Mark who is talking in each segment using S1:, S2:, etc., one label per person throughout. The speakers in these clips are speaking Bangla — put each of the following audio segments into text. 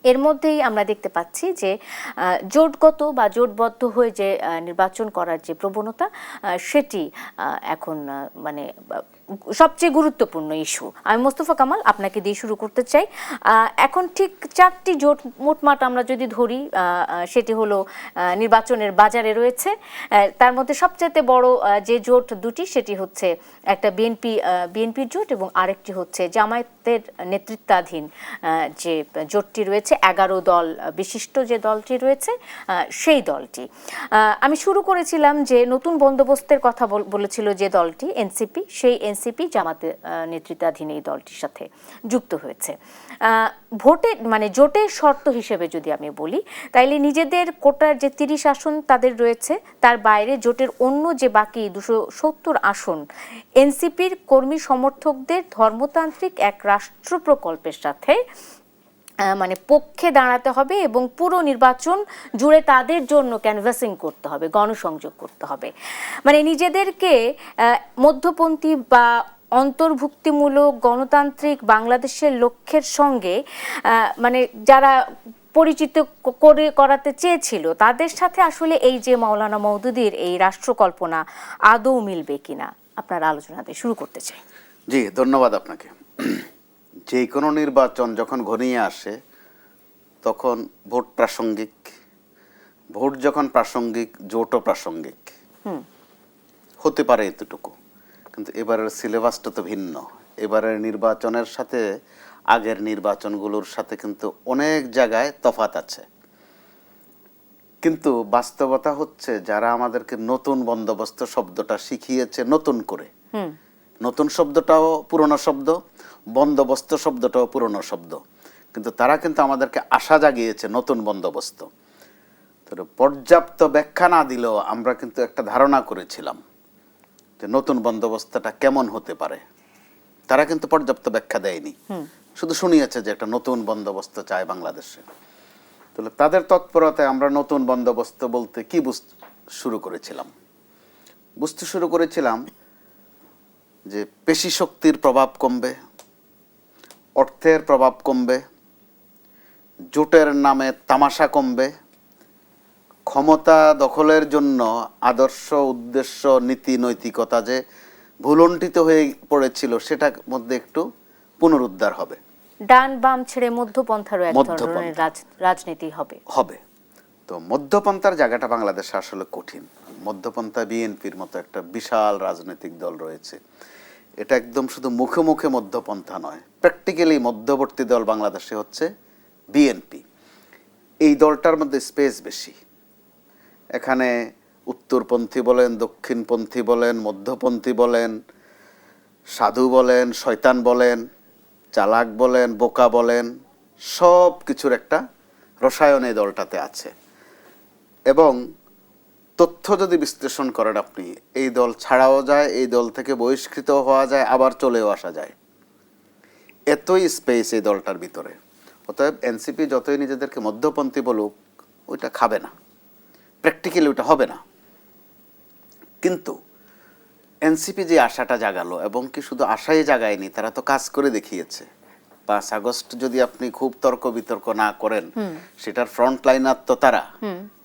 S1: এর মধ্যেই আমরা দেখতে পাচ্ছি যে জোটগত বা জোটবদ্ধ হয়ে যে নির্বাচন করার যে প্রবণতা সেটি এখন মানে সবচেয়ে গুরুত্বপূর্ণ ইস্যু। আমি মোস্তফা কামাল আপনাকে দিয়ে শুরু করতে চাই। এখন ঠিক 4টি জোট মোটমাট আমরা যদি ধরি, সেটি হলো নির্বাচনের বাজারে রয়েছে। তার মধ্যে সবচেয়ে বড় যে জোট দুটি সেটি হচ্ছে একটা বিএনপির জোট এবং আরেকটি হচ্ছে জামায়াতের নেতৃত্বাধীন যে জোটটি রয়েছে, 11 দল বিশিষ্ট যে দলটি রয়েছে সেই দলটি। আমি শুরু করেছিলাম যে নতুন বন্দোবস্তের কথা বলেছিল যে দলটি এনসিপি, সেই এনসিপি জামাতের নেতৃত্বাধীন এই দলটির সাথে যুক্ত হয়েছে। ভোটে মানে জোটের শর্ত হিসেবে যদি আমি বলি, তাইলে নিজেদের কোটার যে 30 আসন তাদের রয়েছে, তার বাইরে জোটের অন্য যে বাকি 270 আসন এনসিপির কর্মী সমর্থকদের ধর্মতান্ত্রিক এক রাষ্ট্র প্রকল্পের সাথে মানে পক্ষে দাঁড়াতে হবে এবং পুরো নির্বাচন জুড়ে তাদের জন্য ক্যানভাসিং করতে হবে, গণসংযোগ করতে হবে। মানে নিজেদেরকে মধ্যপন্থী বা অন্তর্ভুক্তিমূলক গণতান্ত্রিক বাংলাদেশের লক্ষ্যের সঙ্গে মানে যারা পরিচিত করাতে চেয়েছিল তাদের সাথে আসলে এই যে মাওলানা মওদুদীর এই রাষ্ট্রকল্পনা আদৌ মিলবে কিনা আপনার আলোচনাতে শুরু করতে চাই।
S2: জি, ধন্যবাদ আপনাকে। যে কোনো নির্বাচন যখন ঘনিয়ে আসে তখন ভোট প্রাসঙ্গিক, ভোট যখন প্রাসঙ্গিক জোটও প্রাসঙ্গিক হতে পারে এতটুকু। কিন্তু এবারের সিলেবাসটা তো ভিন্ন। এবারের নির্বাচনের সাথে আগের নির্বাচনগুলোর সাথে কিন্তু অনেক জায়গায় তফাৎ আছে। কিন্তু বাস্তবতা হচ্ছে যারা আমাদেরকে নতুন বন্দোবস্ত শব্দটা শিখিয়েছে নতুন করে, নতুন শব্দটাও পুরনো শব্দ, বন্দোবস্ত শব্দটাও পুরনো শব্দ, কিন্তু তারা কিন্তু আমাদেরকে আশা জাগিয়েছে নতুন বন্দোবস্ত। তো পর্যাপ্ত ব্যাখ্যা না দিলেও আমরা কিন্তু একটা ধারণা করেছিলাম যে নতুন বন্দোবস্তটা কেমন হতে পারে। তারা কিন্তু পর্যাপ্ত ব্যাখ্যা দেয়নি, শুধু শুনিয়েছে যে একটা নতুন বন্দোবস্ত চায় বাংলাদেশে। তাহলে তাদের তৎপরতায় আমরা নতুন বন্দোবস্ত বলতে কি বুঝতে শুরু করেছিলাম যে পেশি শক্তির প্রভাব কমবে, অর্থের প্রভাব কমবে, জোটের নামে তামাশা কমবে, ক্ষমতা দখলের জন্য আদর্শ উদ্দেশ্য নীতি নৈতিকতা যে ভুলণ্ঠিত হয়ে পড়েছিল সেটার মধ্যে একটু পুনরুদ্ধার হবে।
S1: ডান বাম ছেড়ে মধ্যপন্থারও এক ধরনের রাজনীতি হবে।
S2: তো মধ্যপন্থার জায়গাটা বাংলাদেশে আসলে কঠিন। মধ্যপন্থা বিএনপির মতো একটা বিশাল রাজনৈতিক দল রয়েছে, এটা একদম শুধু মুখে মুখে মধ্যপন্থা নয়, প্র্যাকটিক্যালি মধ্যবর্তী দল বাংলাদেশে হচ্ছে বিএনপি। এই দলটার মধ্যে স্পেস বেশি। এখানে উত্তরপন্থী বলেন, দক্ষিণপন্থী বলেন, মধ্যপন্থী বলেন, সাধু বলেন, শয়তান বলেন, চালাক বলেন, বোকা বলেন, সব কিছুর একটা রসায়ন এই দলটাতে আছে। এবং তথ্য যদি বিশ্লেষণ করেন আপনি, এই দল ছাড়াও যায়, এই দল থেকে বহিষ্কৃত হওয়া যায়, আবার চলেও আসা যায়, এতই স্পেস এই দলটার ভিতরে। অতএব এনসিপি যতই নিজেদেরকে মধ্যপন্থী বলুক, ওইটা খাবে না, প্র্যাকটিক্যালি ওইটা হবে না। কিন্তু এনসিপি যে আশাটা জাগালো, এবং কি শুধু আশাই জাগায়নি, তারা তো কাজ করে দেখিয়েছে। 5 আগস্ট যদি আপনি খুব তর্ক বিতর্ক না করেন, সেটার ফ্রন্ট লাইনার তো তারা,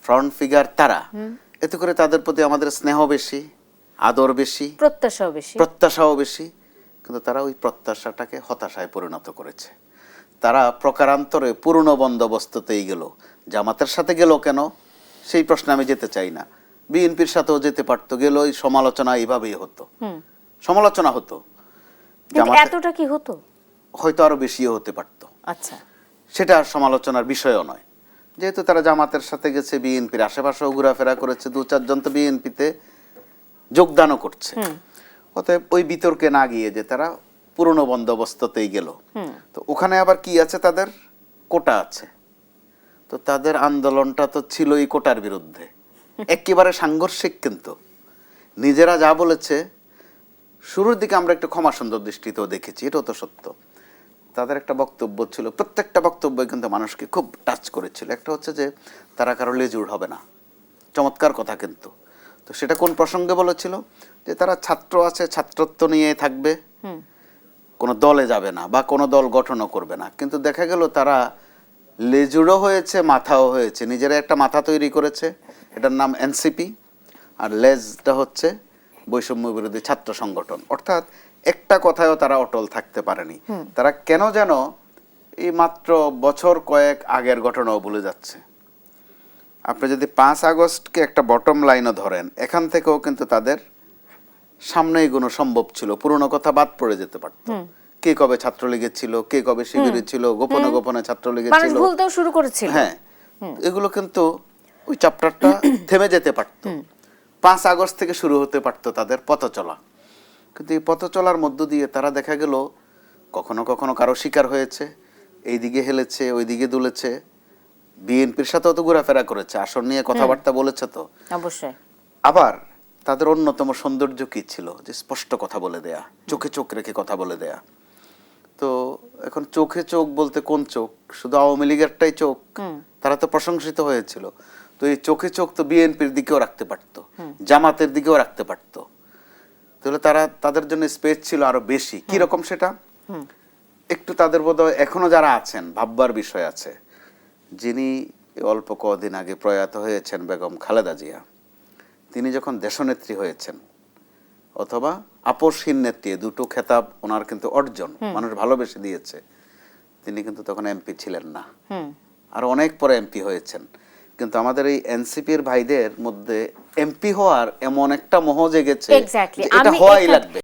S2: ফ্রন্ট ফিগার তারা। এতে করে তাদের প্রতি আমাদের স্নেহ বেশি, আদর বেশি, প্রত্যাশাও বেশি। কিন্তু তারা ওই প্রত্যাশাটাকে হতাশায় পরিণত করেছে। তারা প্রকারান্তরে পুরনো বন্দোবস্ততেই গেল। জামাতের সাথে গেল কেন সেই প্রশ্নে আমি যেতে চাই না, বিএনপির সাথেও যেতে পারতো, গেল ওই সমালোচনা এইভাবেই হতো, সমালোচনা হতো।
S1: এতটা কি হতো?
S2: হয়তো আরো বেশিও হতে পারতো।
S1: আচ্ছা,
S2: সেটা সমালোচনার বিষয়ও নয়। যেহেতু তারা জামাতের সাথে গেছে, বিএনপির আশেপাশেও ঘোরাফেরা করেছে, 2-4 জন তো বিএনপিতে যোগদানও করছে। অতএব ওই বিতর্কে না গিয়ে যে তারা পুরনো বন্দোবস্ততেই গেল, তো ওখানে আবার কি আছে, তাদের কোটা আছে। তো তাদের আন্দোলনটা তো ছিলই কোটার বিরুদ্ধে, একেবারে সাংঘর্ষিক। কিন্তু নিজেরা যা বলেছে, শুরুর দিকে আমরা একটু ক্ষমা সুন্দর দৃষ্টিতেও দেখেছি, এটাও তো সত্য। তাদের একটা বক্তব্য ছিল, প্রত্যেকটা বক্তব্য কিন্তু মানুষকে খুব টাচ করেছিল। একটা হচ্ছে যে তারা কারো লেজুর হবে না, চমৎকার কথা। কিন্তু তো সেটা কোন প্রসঙ্গে বলেছিল, যে তারা ছাত্র আছে, ছাত্রত্ব নিয়ে থাকবে, কোনো দলে যাবে না বা কোনো দল গঠনও করবে না। কিন্তু দেখা গেল তারা লেজুড়ো হয়েছে, মাথাও হয়েছে, নিজেরা একটা মাথা তৈরি করেছে, এটার নাম এনসিপি, আর লেজটা হচ্ছে বৈষম্য বিরোধী ছাত্র সংগঠন। অর্থাৎ একটা কথায়ও তারা অটল থাকতে পারেনি। তারা কেন যেন এই মাত্র বছর কয়েক আগের ঘটনাও ভুলে যাচ্ছে। আপনি যদি 5 আগস্টকে একটা বটম লাইনও ধরেন, এখান থেকেও কিন্তু তাদের সামনে এগোনো সম্ভব ছিল, পুরনো কথা বাদ পড়ে যেতে পারত। কে কবে ছাত্রলীগের ছিল, কে কবে শিবিরে ছিল, গোপনে গোপনে ছাত্রলীগের
S1: মানুষ
S2: ছিল,
S1: ভুলতেও শুরু করেছিল।
S2: হ্যাঁ, এগুলো কিন্তু ওই চ্যাপ্টারটা থেমে যেতে পারত। 5 আগস্ট থেকে শুরু হতে পারত তাদের পথ চলা। কিন্তু এই পথ চলার মধ্য দিয়ে তারা দেখা গেল কখনো কখনো কারো শিকার হয়েছে, এইদিকে হেলেছে, ওইদিকে দুলেছে, বিএনপির সাথেও তো ঘোরাফেরা করেছে, আসন নিয়ে কথাবার্তা বলেছে তো
S1: অবশ্যই।
S2: আবার তাদের অন্যতম সৌন্দর্য কি ছিল, যে স্পষ্ট কথা বলে দেয়া, চোখে চোখ রেখে কথা বলে দেয়া। তো এখন চোখে চোখ বলতে কোন চোখ? শুধু আওয়ামী লীগেরটাই চোখ? তারা তো প্রশংসিত হয়েছিল। তো এই চোখে চোখ তো বিএনপির দিকেও রাখতে পারতো, জামাতের দিকেও রাখতে পারতো। তাহলে তাদের জন্য স্পেস ছিল আরো বেশি। কি রকম সেটা? একটু তাদের বোধহয় এখনো যারা আছেন ভাববার বিষয় আছে। যিনি অল্প কদিন আগে প্রয়াত হয়েছেন বেগম খালেদা জিয়া, তিনি যখন দেশনেত্রী হয়েছেন, অথবা আপসহীন নেত্রী, দুটো খেতাব ওনার কিন্তু অর্জন, মানুষ ভালোবেসে দিয়েছে, তিনি কিন্তু তখন এমপি ছিলেন না, আর অনেক পরে এমপি হয়েছেন। কিন্তু আমাদের এই এনসিপির ভাইদের মধ্যে এমপি হওয়ার এমন একটা মোহ জেগেছে
S1: Exactly.
S2: যে এটা
S1: আমি
S2: হওয়াই
S1: এখান-
S2: লাগবে।